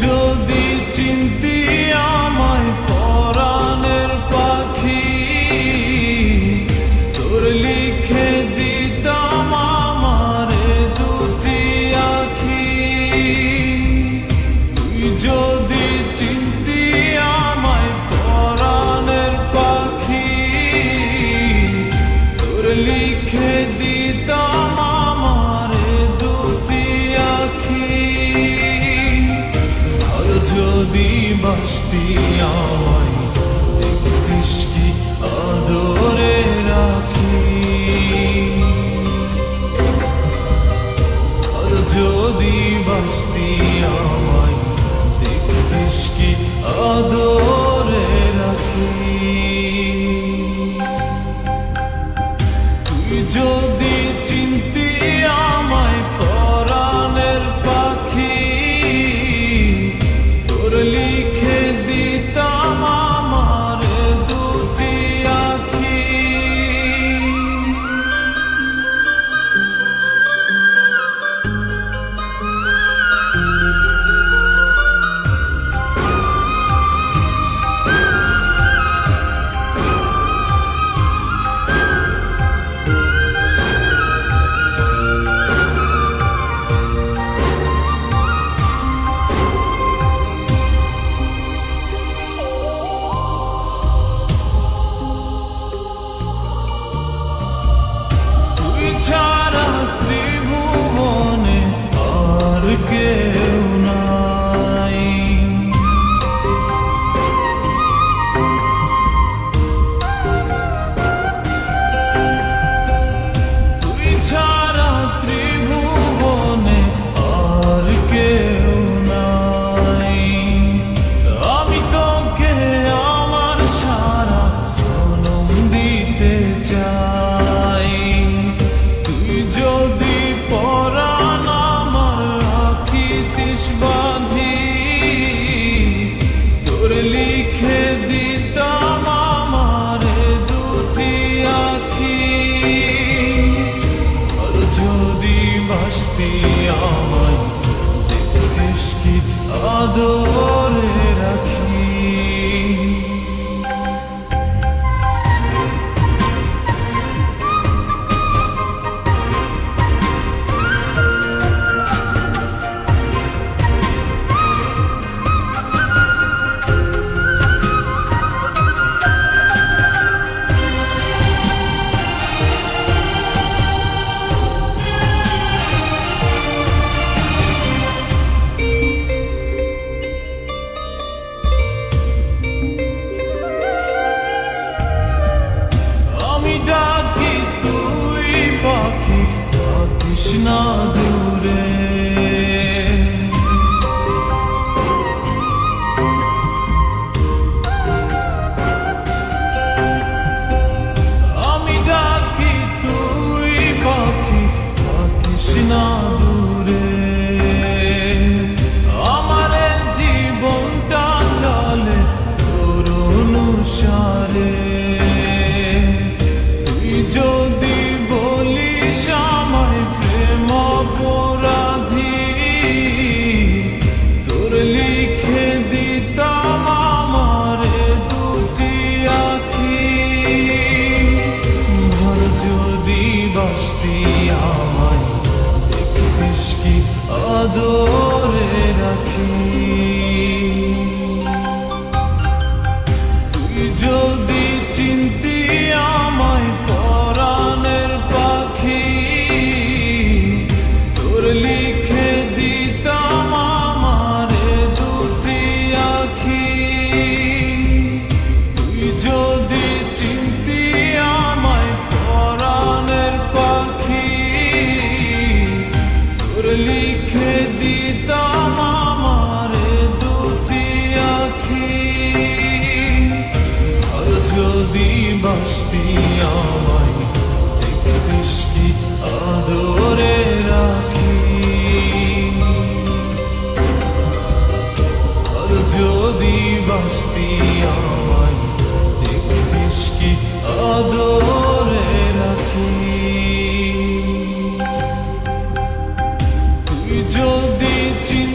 যদি চিনতি আমায় পরাণের পাখি, তোর লিখে দিতাম আমারে দুটি আখি। তুই যদি চিনতি আমায় পরাণের পাখি, তোর লিখে দিতাম আমারে দুটি আখি। যদি বাসতি আমায় দেখতিস কি আদরে রাখি, আর যদি বাসতি আমায় দেখতিস কি আদরে রাখি। তুই যদি চিনতি আমায় পরাণের পাখি, লিখে দিতাম আমার দুটি আখি। ছাড়া ত্রিভুবনে আর কেউ নাই, তুই ছাড়া ত্রিভুবনে আর কেউ নাই। আমি তোকে আমার সারা জনম দিতে চাই। যদি পরাণ আমার রাখিতিস বাঁধি, তোর লিখে দিতাম আমারে দুটি আখি। আর যদি বাসতি আমায় দেখতিস কি আদরে রাখি। না দূরে আমি ডাকি তুই পাখি থাকিস না দূরে। আমার জীবনটা চলে তোর অনুসারে। তুই যদি বলিস আমায় প্রেম অপরাধী, তোর লিখে দিতাম আমারে দুটি আখি। ভর যদি বাসতি আমায় দেখতিস কি আদরে রাখি। তুই যদি চিনতি আমায় পরাণের পাখি, তোর লিখে দিতাম আমারে দুটি আখি। তুই যদি চিনতি আমায় পরাণের পাখি, তোর লিখে দিতাম আমারে দুটি আখি। আর যদি বাসতি আমায় দেখতিস কি আদরে রাখি। আর যদি বাসতি আমায় দেখতিস কি আদরে রাখি। তুই যদি চিন